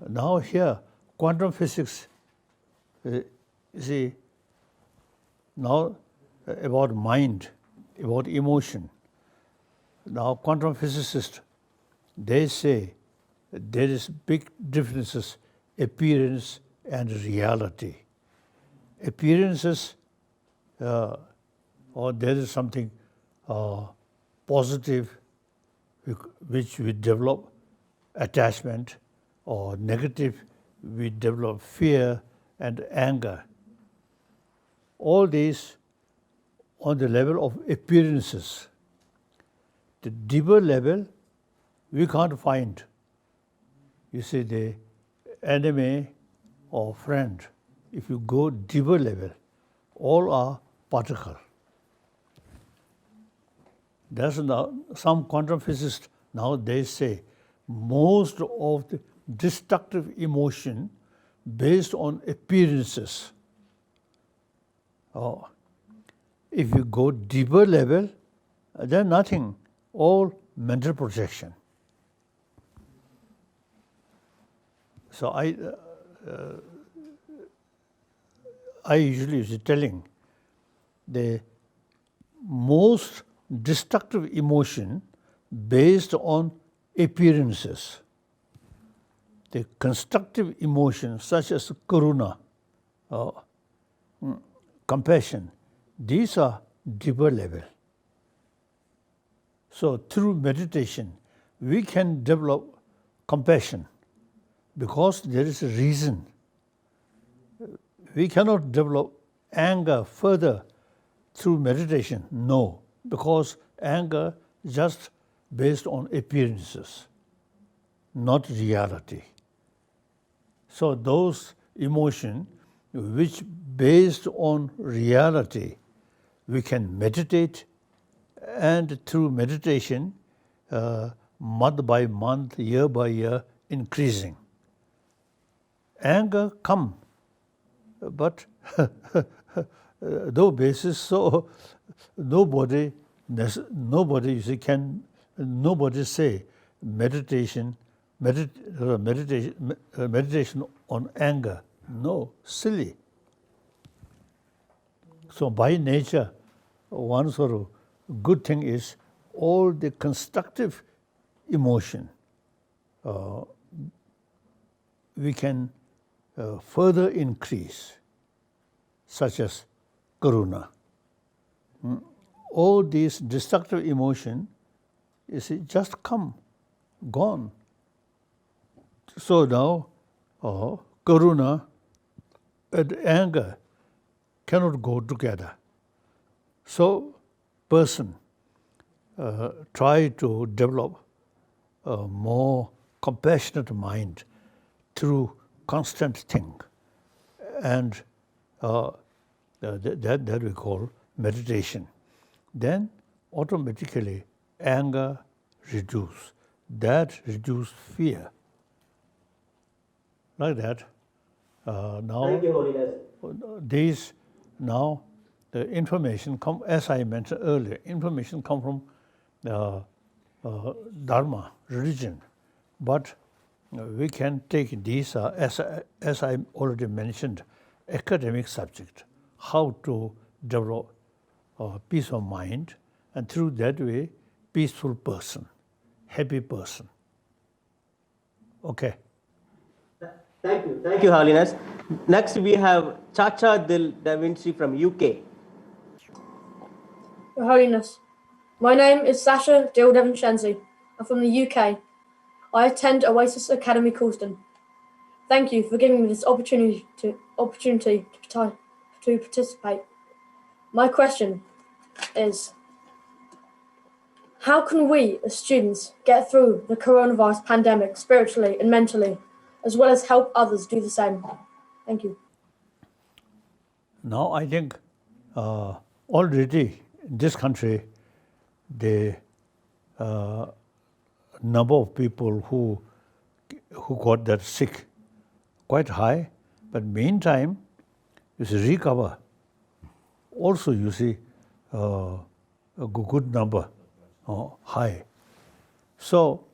now here, quantum physics, you see, now about mind, about emotion. Now quantum physicists, they say there is big differences, appearance and reality. Appearances, or there is something positive which we develop attachment, or negative we develop fear and anger. All these on the level of appearances. The deeper level we can't find. You see, the enemy or friend, if you go deeper level, all are particle. That's now some quantum physicists now they say most of the destructive emotion based on appearances. If you go deeper level, then nothing, all mental projection. So I usually is telling the most destructive emotion based on appearances. The constructive emotions such as karuna, compassion, these are deeper level. So through meditation, we can develop compassion because there is a reason. We cannot develop anger further through meditation, no, because anger is just based on appearances, not reality. So those emotions which based on reality, we can meditate, and through meditation, month by month, year by year, increasing. Anger come, but no basis, so nobody you see, can nobody say meditation on anger. No, silly. So by nature, one sort of good thing is all the constructive emotion we can further increase, such as karuna. All these destructive emotion, you see, just come, gone. So now, karuna and anger cannot go together. So, person try to develop a more compassionate mind through constant think, and that we call meditation. Then automatically anger reduce. That reduce fear. Like that. Now, Thank you, Holiness. These now the information come, as I mentioned earlier, information come from dharma, religion, but we can take these as I already mentioned, academic subject, how to develop peace of mind, and through that way, peaceful person, happy person. Okay. Thank you, Holiness. Next, we have Chacha Dil Da Vinci from UK. Your Holiness, my name is Sasha Dil Da Vincenzi. I'm from the UK. I attend Oasis Academy Coulston. Thank you for giving me this opportunity to participate. My question is, how can we as students get through the coronavirus pandemic spiritually and mentally, as well as help others do the same? Thank you. Now I think already in this country, the number of people who got that sick quite high, but meantime, you see recover. Also, you see a good number, high. So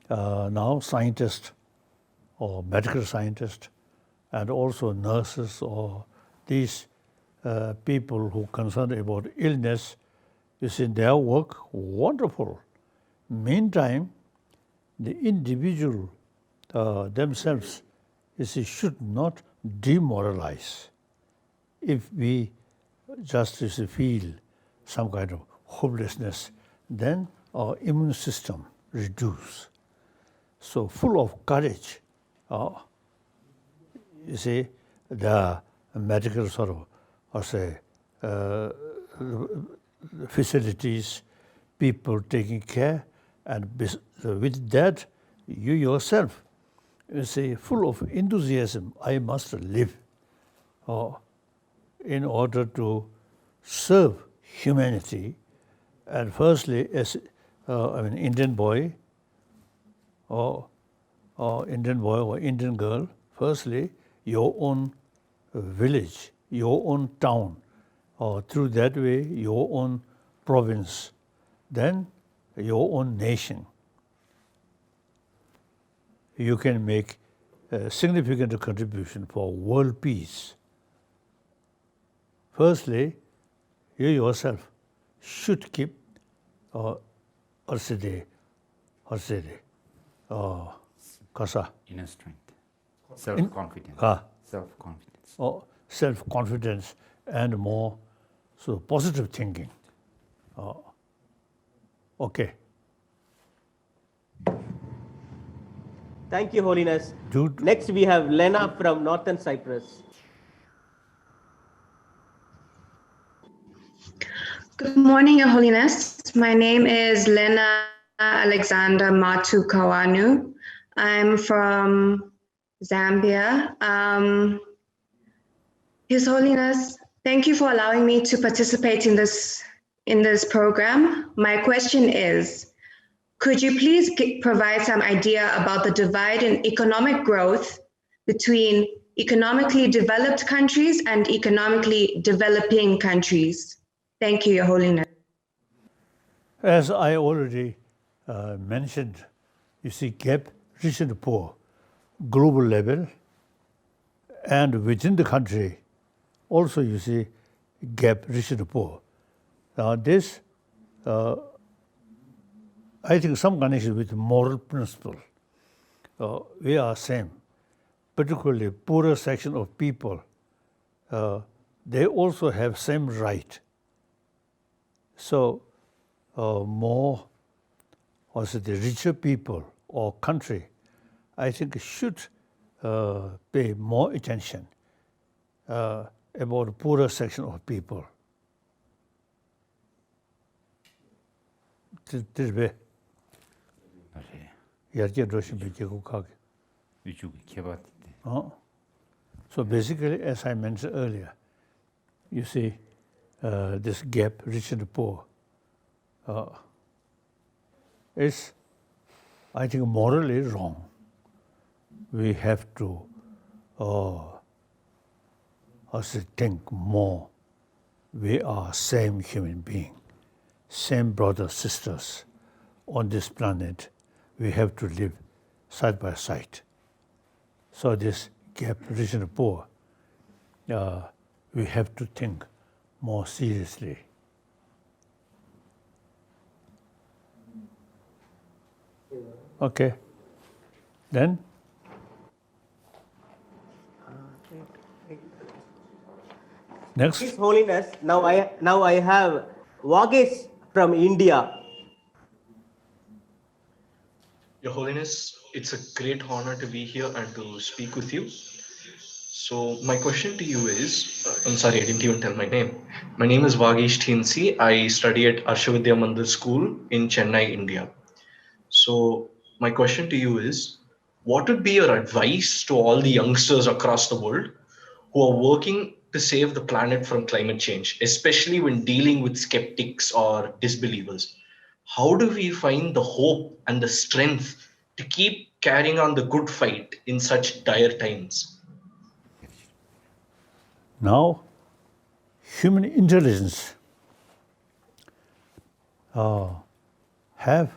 now scientists or medical scientists, and also nurses or these people who are concerned about illness, you see their work wonderful. Meantime, the individual themselves, you see, should not demoralize. If we just feel some kind of hopelessness, then our immune system reduces. So full of courage, you see, the medical sort of, or say, facilities, people taking care, and with that, you yourself, you see, full of enthusiasm, I must live in order to serve humanity. And firstly, as Indian boy or Indian girl, firstly, your own village, your own town, or through that way, your own province, then your own nation. You can make a significant contribution for world peace. Firstly, you yourself should keep inner strength, self-confidence, self-confidence, and more so positive thinking. Okay. Thank you, Holiness. Dude. Next, we have Lena from Northern Cyprus. Good morning, Your Holiness. My name is Lena Alexander Matu Kawanu. I'm from Zambia. His Holiness, thank you for allowing me to participate in this program. My question is, could you please provide some idea about the divide in economic growth between economically developed countries and economically developing countries? Thank you, Your Holiness. As I already mentioned, you see gap rich and poor, global level, and within the country, also you see gap rich and poor. Now this, I think some connection with moral principle. We are same, particularly poorer section of people, they also have same right. So more, also the richer people or country, I think should pay more attention about poorer section of people. This way. So basically, as I mentioned earlier, you see this gap, rich and poor, is, I think, morally wrong. We have to also think more. We are same human being, same brothers, sisters on this planet. We have to live side by side. So this gap, rich and poor, we have to think more seriously. Okay. Then? Next. His Holiness, now I have Vagesh from India. Your Holiness, it's a great honor to be here and to speak with you. So my question to you is, I'm sorry, I didn't even tell my name. My name is Vagesh TNC. I study at Arshavidya Mandir School in Chennai, India. So my question to you is, what would be your advice to all the youngsters across the world who are working to save the planet from climate change, especially when dealing with skeptics or disbelievers? How do we find the hope and the strength to keep carrying on the good fight in such dire times? Now, human intelligence have,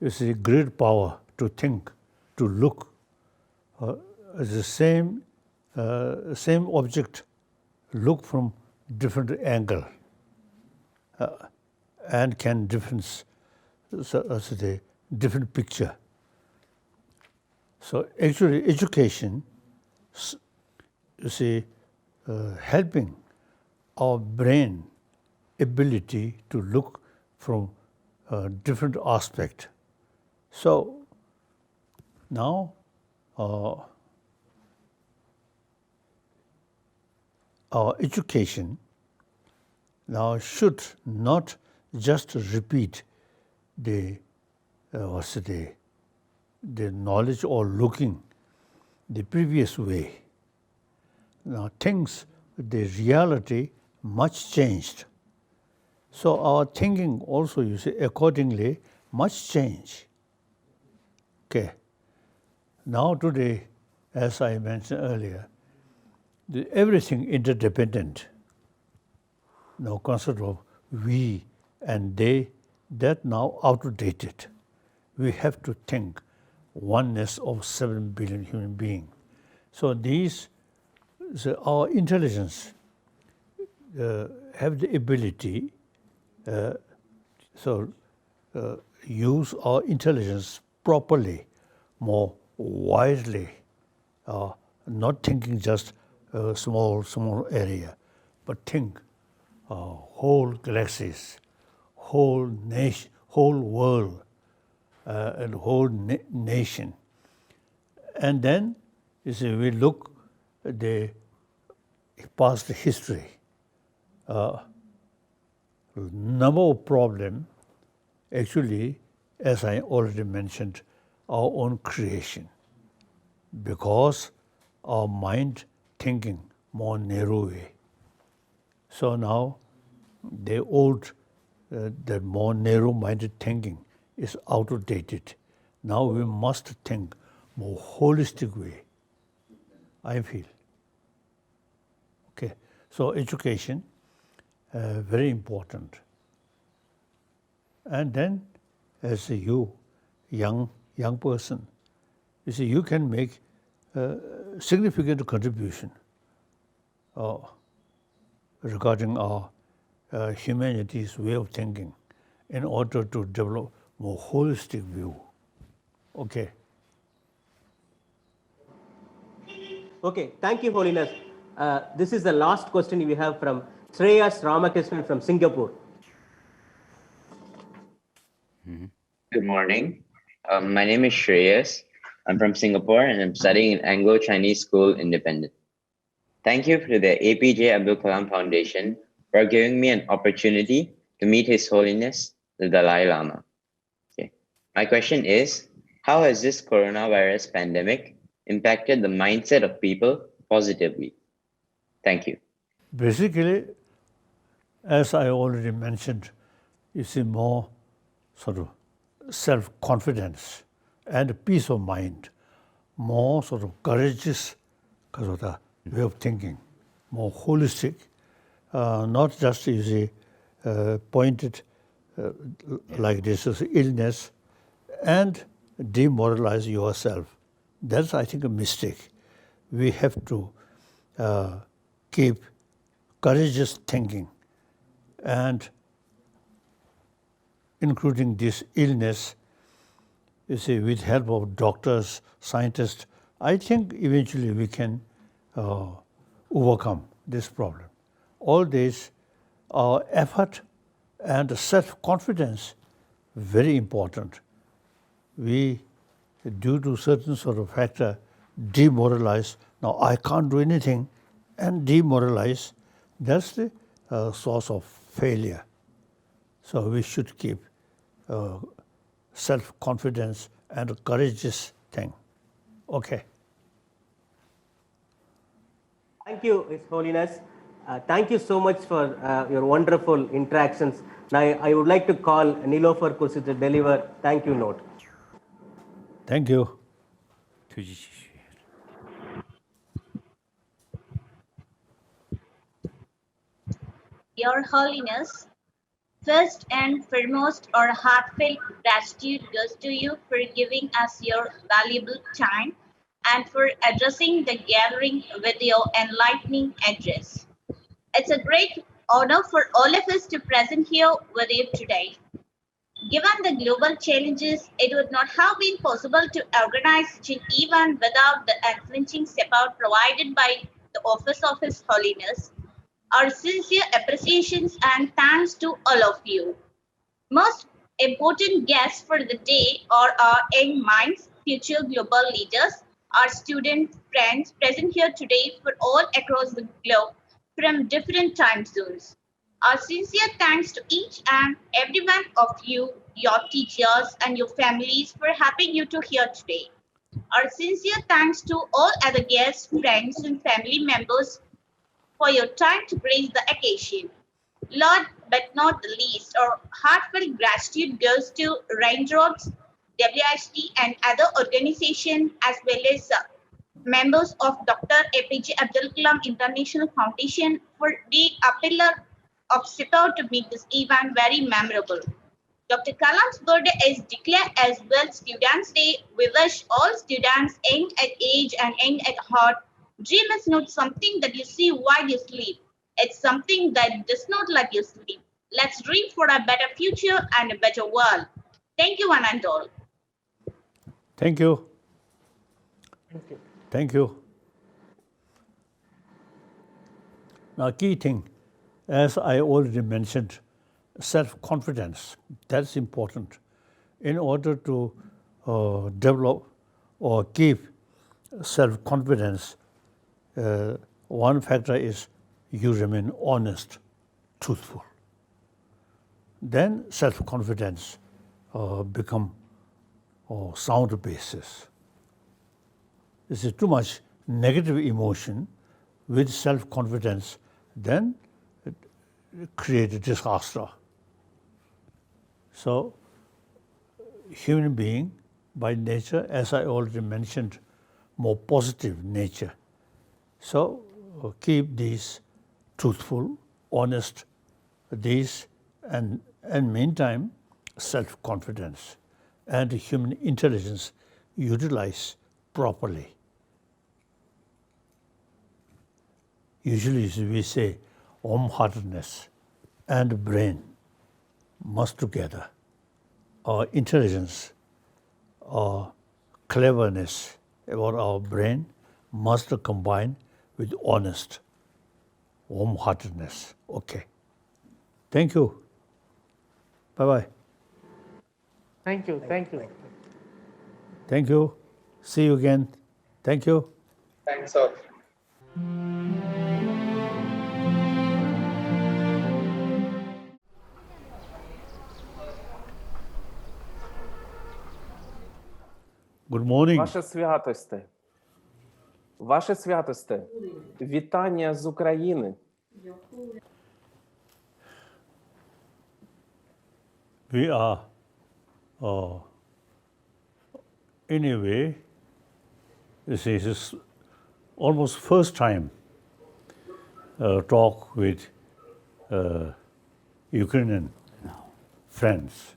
you see, great power to think, to look the same object look from different angle and can difference the different picture. So actually education, you see, helping our brain ability to look from different aspect. So now our education now should not just repeat the knowledge or looking the previous way. Now things, the reality much changed. So our thinking also, you see, accordingly much change. Okay. Now today, as I mentioned earlier, everything interdependent. No concept of we and they, that now outdated. We have to think oneness of 7 billion human beings. So these, our intelligence have the ability, use our intelligence properly, more wisely, not thinking just a small area, but think whole galaxies, whole nation, whole world, and whole nation. And then, you see, we look at the past history. Number of problem, actually, as I already mentioned, our own creation, because our mind thinking more narrow way. So now, the old, the more narrow-minded thinking is outdated. Now we must think more holistic way, I feel. Okay, so education, very important. And then, as you, young person, you see, you can make significant contribution regarding our humanity's way of thinking in order to develop more holistic view. Okay. Okay, thank you, Holiness. This is the last question we have from Shreyas Ramakrishnan from Singapore. Good morning. My name is Shreyas. I'm from Singapore and I'm studying in Anglo-Chinese School Independent. Thank you to the APJ Abdul Kalam Foundation for giving me an opportunity to meet His Holiness, the Dalai Lama. Okay. My question is, how has this coronavirus pandemic impacted the mindset of people positively? Thank you. Basically, as I already mentioned, you see more sort of self-confidence and peace of mind, more sort of courageous because of the way of thinking, more holistic, not just you see pointed like this as illness and demoralize yourself. That's, I think, a mistake. We have to keep courageous thinking and including this illness, you see, with help of doctors, scientists, I think eventually we can overcome this problem. All this, our effort and self-confidence, very important. We, due to certain sort of factor, demoralize. Now I can't do anything, and demoralize. That's the source of failure. So we should keep self-confidence and a courageous thing. Okay. Thank you, His Holiness. Thank you so much for your wonderful interactions. Now, I would like to call Nilofer Kursi to deliver thank you note. Thank you. Your Holiness, first and foremost, our heartfelt gratitude goes to you for giving us your valuable time and for addressing the gathering with your enlightening address. It's a great honor for all of us to present here with you today. Given the global challenges, it would not have been possible to organize such an event without the unflinching support provided by the Office of His Holiness. Our sincere appreciations and thanks to all of you. Most important guests for the day are our young minds, future global leaders, our student friends present here today for all across the globe from different time zones. Our sincere thanks to each and every one of you, your teachers, and your families for having you to here today. Our sincere thanks to all other guests, friends, and family members for your time to grace the occasion. Lord, but not the least, our heartfelt gratitude goes to Raindrops, WHD, and other organizations as well as members of Dr. APJ Abdul Kalam International Foundation for being a pillar of support to make this event very memorable. Dr. Kalam's birthday is declared as World Students' Day. We wish all students, young at age and young at heart, dream is not something that you see while you sleep. It's something that does not let you sleep. Let's dream for a better future and a better world. Thank you, one and all. Thank you. Thank you. Now, key thing, as I already mentioned, self-confidence. That's important. In order to develop or keep self-confidence, one factor is you remain honest, truthful. Then self-confidence become sound basis. This is too much negative emotion with self-confidence, then it creates a disaster. So, human being by nature, as I already mentioned, more positive nature. So, keep these truthful, honest, these, and meantime, self-confidence and human intelligence utilize properly. Usually we say warm-heartedness and brain must together. Our intelligence, our cleverness about our brain must combine with honest, warm-heartedness. Okay. Thank you. Bye-bye. Thank you. Thank you. Thank you. See you again. Thank you. Thanks, sir. Good morning. Ваше святосте, вітання з України. We are, in a way, this is almost first time talk with Ukrainian friends.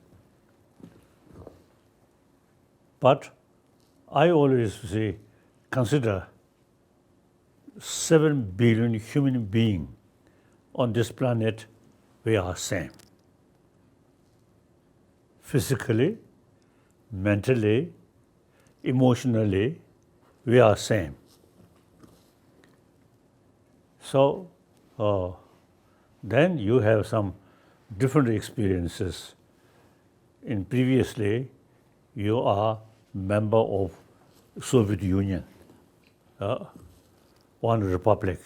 But I always say, consider 7 billion human beings on this planet, we are same. Physically, mentally, emotionally, we are same. So, then you have some different experiences. In previously, you are member of Soviet Union, one republic.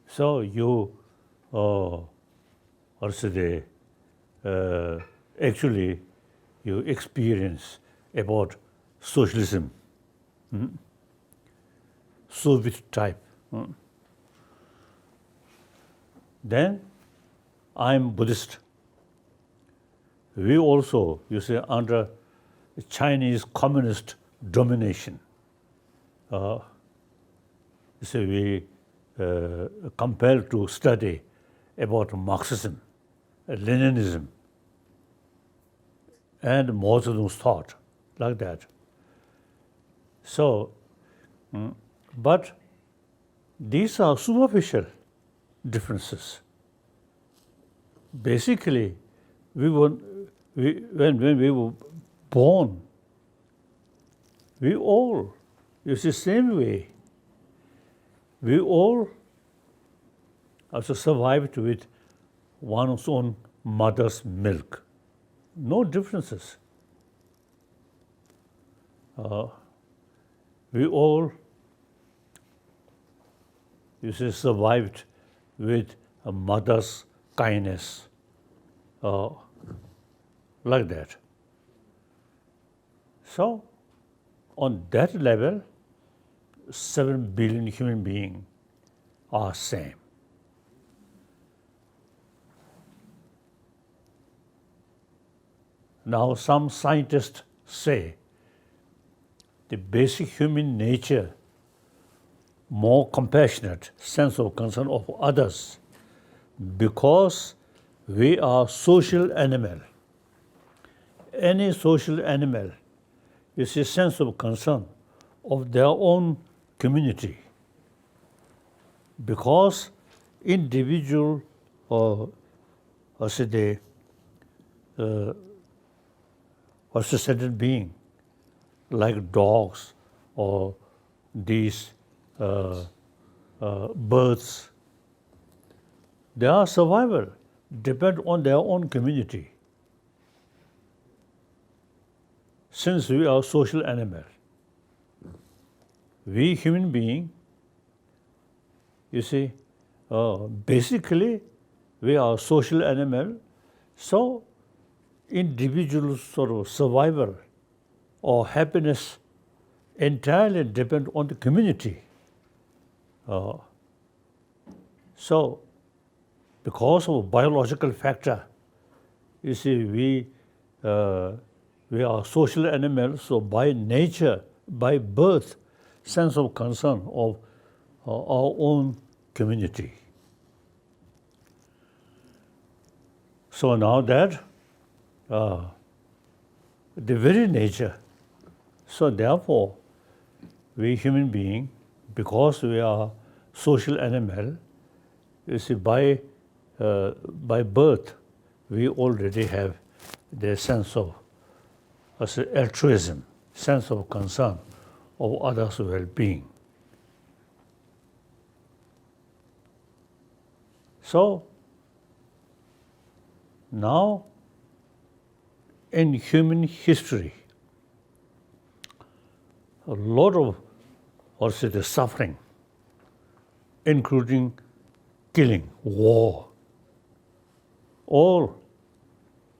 So you, actually, you experience about socialism, Soviet type. Then I'm Buddhist. We also, you say, under Chinese communist domination. You say we compelled to study about Marxism, Leninism, and Mausoleum's thought, like that. So, but these are superficial differences. Basically, when we were born, we all, it's the same way. We all also survived with one's own mother's milk. No differences. We all, survived with a mother's kindness, like that. So, on that level, 7 billion human beings are same. Now, some scientists say the basic human nature, more compassionate sense of concern of others, because we are social animal. Any social animal is a sense of concern of their own community, because individual certain being like dogs or these birds, their survival depends on their own community. Since we are social animals, we human beings, basically we are social animal, so individual sort of survival or happiness entirely depend on the community. So, because of biological factor, we are social animals, so by nature, by birth, sense of concern of our own community. So now that the very nature, so therefore, we human beings, because we are social animal, by birth, we already have the sense of altruism, sense of concern of others' well-being. So, now, in human history, a lot of the suffering, including killing, war, all,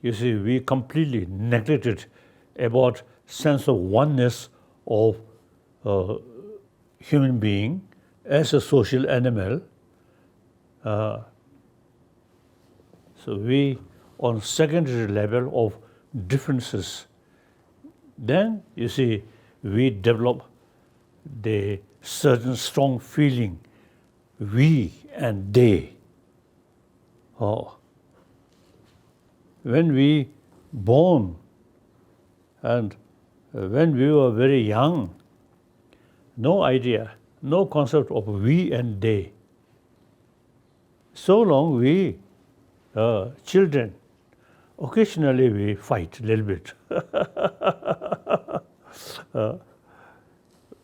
we completely neglected about sense of oneness of human being as a social animal. So we, on secondary level of differences, then we develop the certain strong feeling, we and they. When we born and when we were very young, no idea, no concept of we and they. So long we, children, occasionally we fight a little bit.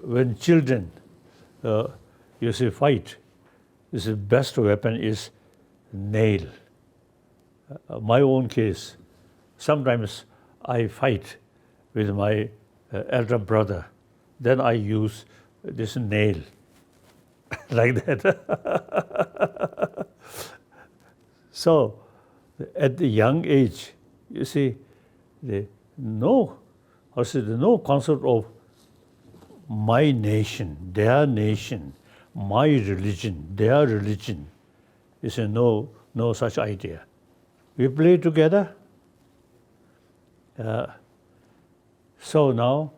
When children, fight, the best weapon is nail. My own case, sometimes I fight with my elder brother, then I use this nail, like that. So, at the young age, no concept of my nation, my religion, their religion. No such idea. We play together. So now,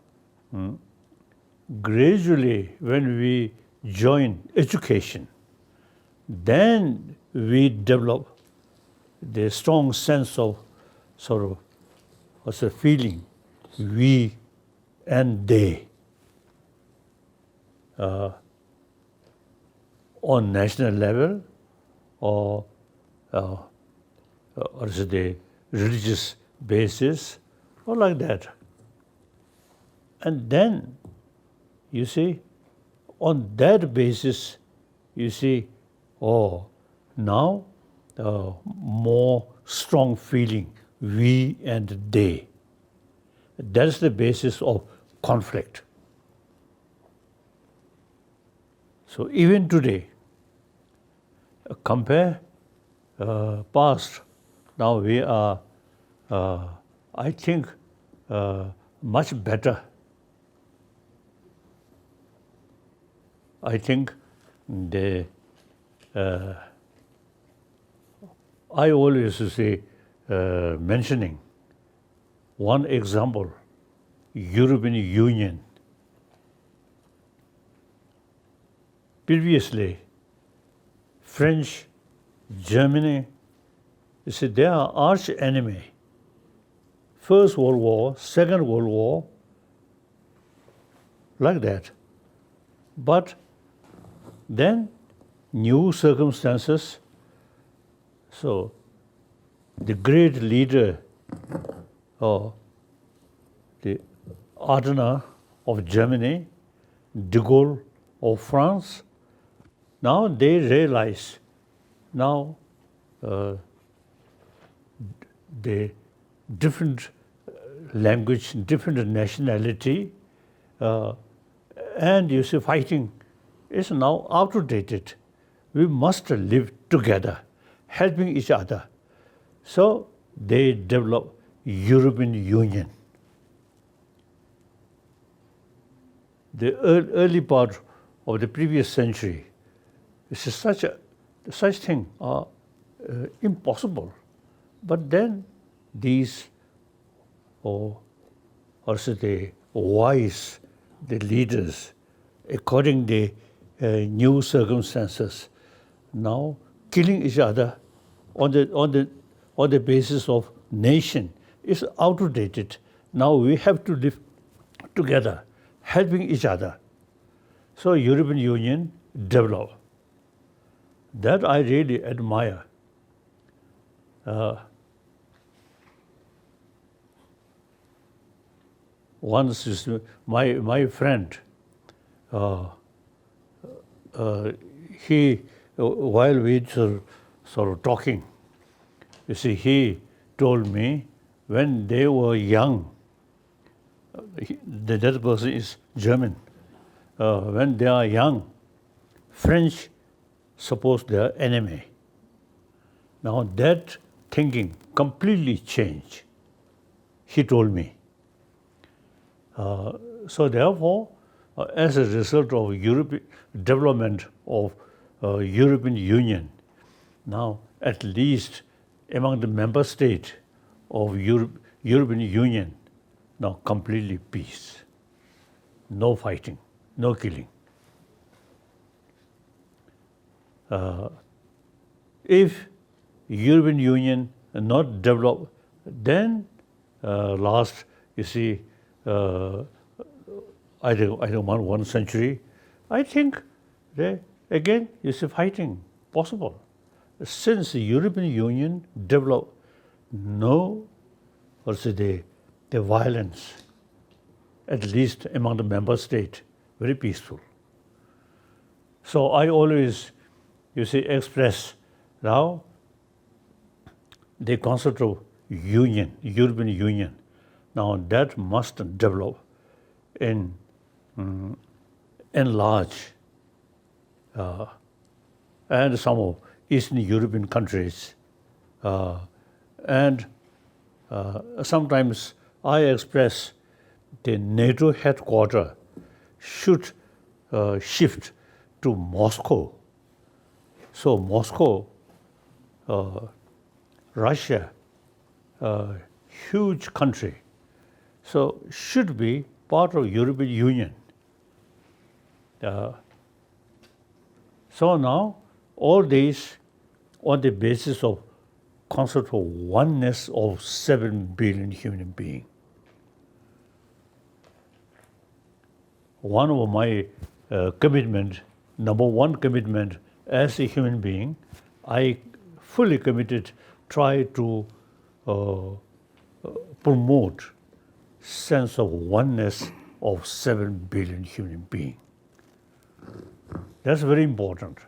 gradually, when we join education, then we develop the strong sense of sort of as a feeling, we and they, on national level or is the religious basis or like that. And then, you see, on that basis, you see, oh, now more strong feeling, we and they. That's the basis of conflict. So even today, compare past, now we are, I think, much better. I think I always say, mentioning one example, European Union. Previously, French, Germany, you see, they are arch enemy. First World War, Second World War, like that. But then new circumstances. So the great leader, the Adenauer of Germany, de Gaulle of France, now they realize now the different language, different nationality, and you see fighting is now outdated. We must live together, helping each other. So they develop European Union. The early part of the previous century, such thing are impossible. But then these, also the wise, the leaders, according to the new circumstances, now killing each other on the basis of nation is outdated. Now we have to live together, helping each other. So European Union developed. That I really admire. Once my friend, he, while we were sort of talking, you see, he told me when they were young, the other person is German, when they are young, French suppose they are enemy. Now that thinking completely changed, he told me. So therefore, as a result of development of European Union, now at least among the member states of European Union, now completely peace. No fighting, no killing. If European Union not developed, then last, you see, I don't want 1 century, I think they, again, you see, fighting possible. Since the European Union developed no, also the violence, at least among the member states, very peaceful. So I always, you see, express now the concept of union, European Union. Now that must develop in enlarge and some of Eastern European countries. And sometimes I express the NATO headquarters should shift to Moscow. So Moscow, Russia, huge country, so should be part of European Union. So now all these on the basis of concept of oneness of 7 billion human beings. One of my commitment, number one commitment as a human being, I fully committed, try to promote sense of oneness of 7 billion human beings. That's very important.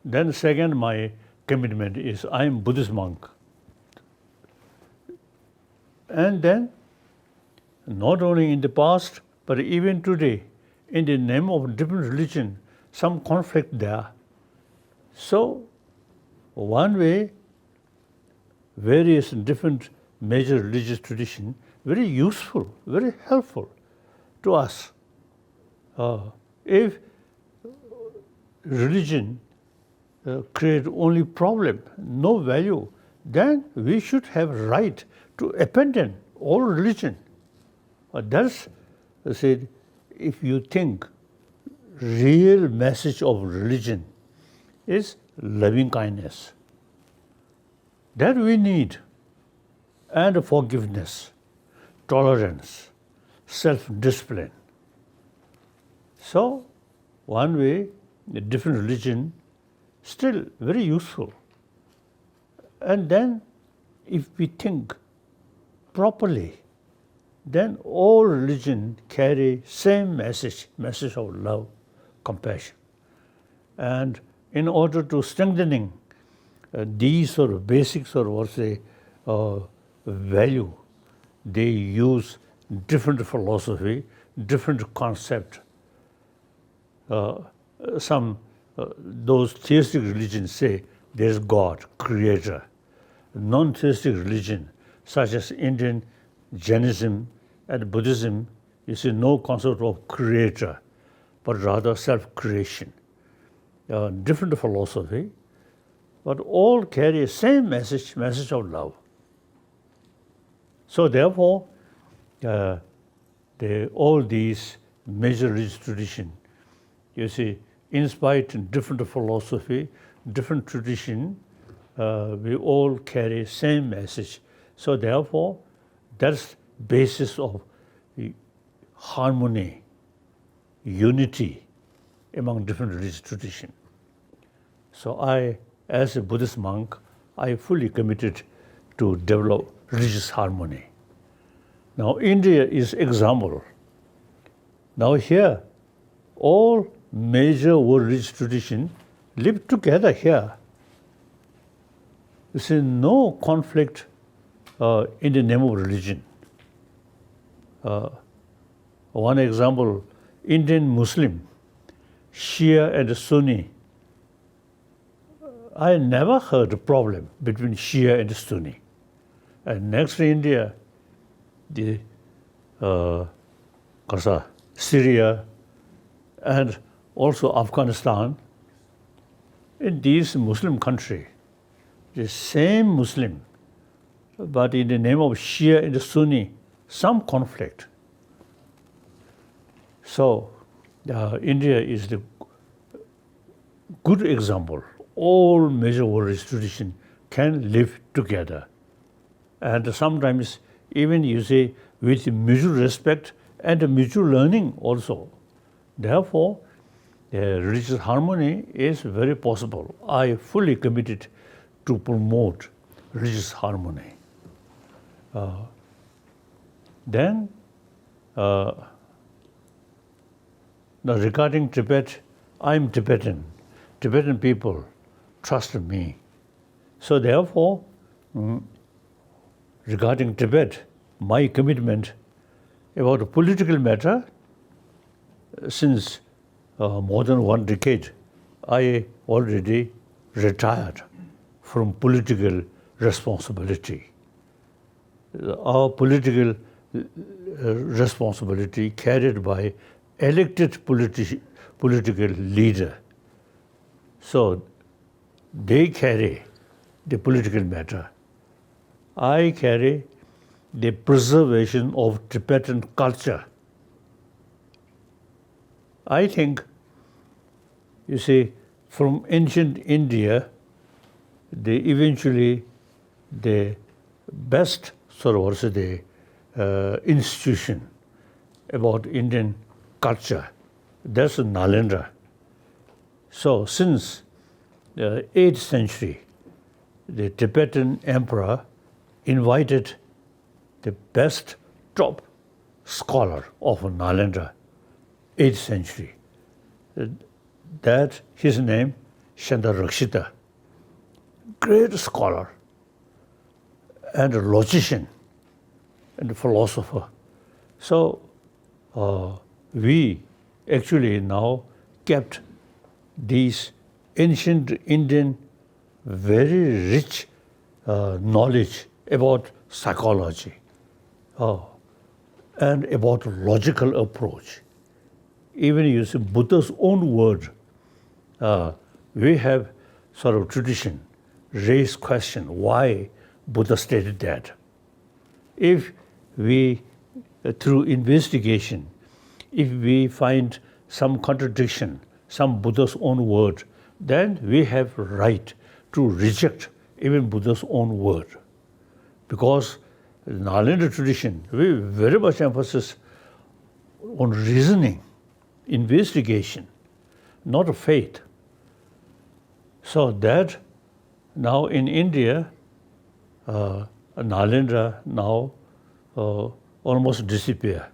Then second, my commitment is I am Buddhist monk. And then, not only in the past, but even today, in the name of different religion, some conflict there. So, one way, various different major religious tradition, very useful, very helpful to us. If religion create only problem, no value, then we should have right to abandon all religion. That's said, if you think real message of religion is loving kindness, that we need, and forgiveness, tolerance, self-discipline. So, one way, a different religion, still very useful. And then, if we think properly, then all religion carry same message of love, compassion. And in order to strengthening these sort of basics or what say value, they use different philosophy, different concept. Those theistic religions say there's God, creator. Non-theistic religion, such as Indian Jainism and Buddhism, you see no concept of creator, but rather self-creation. Different philosophy, but all carry the same message of love. So therefore, all these major religious traditions, you see, inspired different philosophy, different tradition, we all carry same message. So therefore, that's basis of harmony, unity among different religious traditions. So I, as a Buddhist monk, I fully committed to develop religious harmony. Now India is example. Now here, all major world religious traditions live together here. You see no conflict in the name of religion. One example, Indian Muslim, Shia and Sunni. I never heard a problem between Shia and Sunni. And next to India, the Syria and also Afghanistan. In these Muslim countries, the same Muslim, but in the name of Shia and Sunni, some conflict. So India is the good example. All major world religious traditions can live together. And sometimes even you say with mutual respect and mutual learning also. Therefore, religious harmony is very possible. I fully committed to promote religious harmony. Then, now regarding Tibet, I'm Tibetan. Tibetan people trust me. So therefore, regarding Tibet, my commitment about a political matter, since more than 1 decade, I already retired from political responsibility. Our political responsibility carried by elected political leader. So they carry the political matter. I carry the preservation of Tibetan culture. I think, you see, from ancient India, eventually the best sort of also the institution about Indian culture. That's Nalanda. So since the 8th century, the Tibetan emperor invited the best top scholar of Nalanda, 8th century. That his name, Chandarakshita, great scholar and a logician and a philosopher. So we actually now kept these ancient Indian very rich knowledge about psychology and about logical approach. Even using Buddha's own word, we have sort of tradition, raise question why Buddha stated that. If we, through investigation, if we find some contradiction, some Buddha's own word, then we have right to reject even Buddha's own word. Because in Nalanda tradition, we very much emphasis on reasoning, investigation, not faith. So that now in India, Nalanda now almost disappear.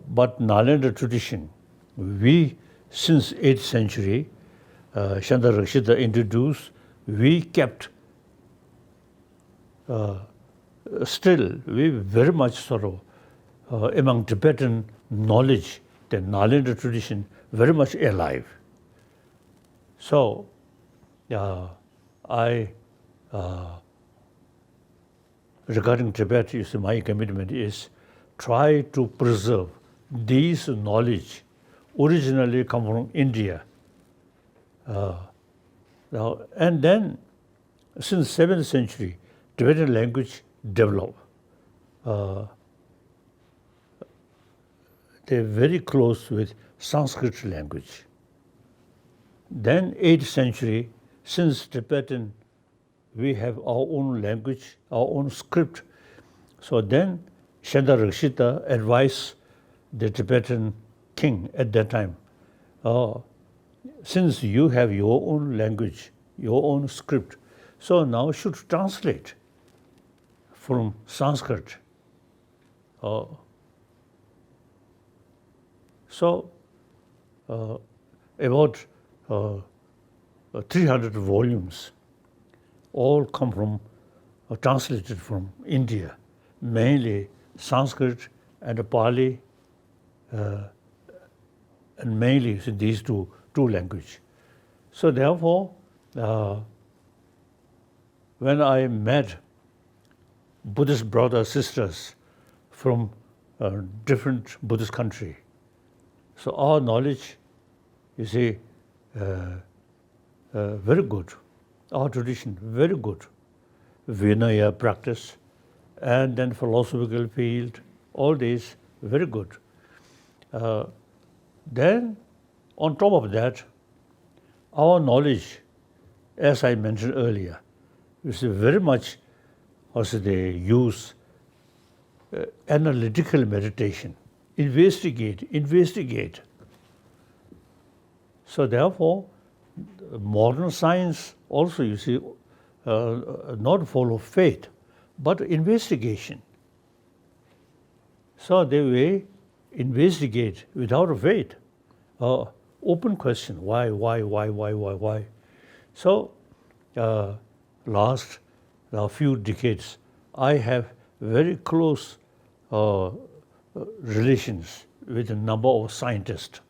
But Nalanda tradition, we since 8th century, Chandarakshita introduced, we kept still, we very much sort of among Tibetan knowledge, the Nalanda tradition very much alive. So regarding Tibet, you see, my commitment is try to preserve these knowledge originally come from India. Now, and then since 7th century, Tibetan language developed. They're very close with Sanskrit language. Then 8th century, since Tibetan, we have our own language, our own script. So then Chandarakshita advised the Tibetan king at that time, since you have your own language, your own script, so now should translate from Sanskrit. So about 300 volumes all come from, translated from India, mainly Sanskrit and Pali, and mainly these two languages. So therefore, when I met Buddhist brothers, sisters from different Buddhist country, so our knowledge, you see, very good. Our tradition, very good. Vinaya practice, and then philosophical field, all these, very good. Then, on top of that, our knowledge, as I mentioned earlier, is very much also they use analytical meditation, investigate. So therefore, modern science also, you see, not follow faith, but investigation. So they will investigate without faith. Open question, why? So last few decades, I have very close relations with a number of scientists.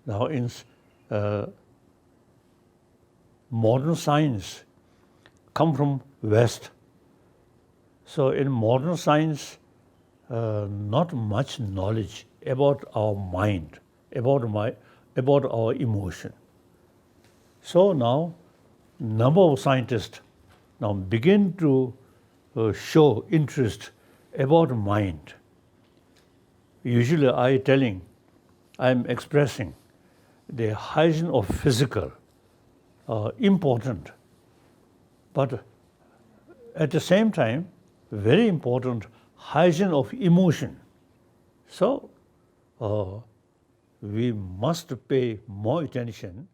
Now in modern science come from West. So in modern science, not much knowledge about our mind, about our emotion. So now, number of scientists now begin to show interest about mind. Usually I'm expressing the hygiene of physical important, but at the same time, very important hygiene of emotion. So we must pay more attention.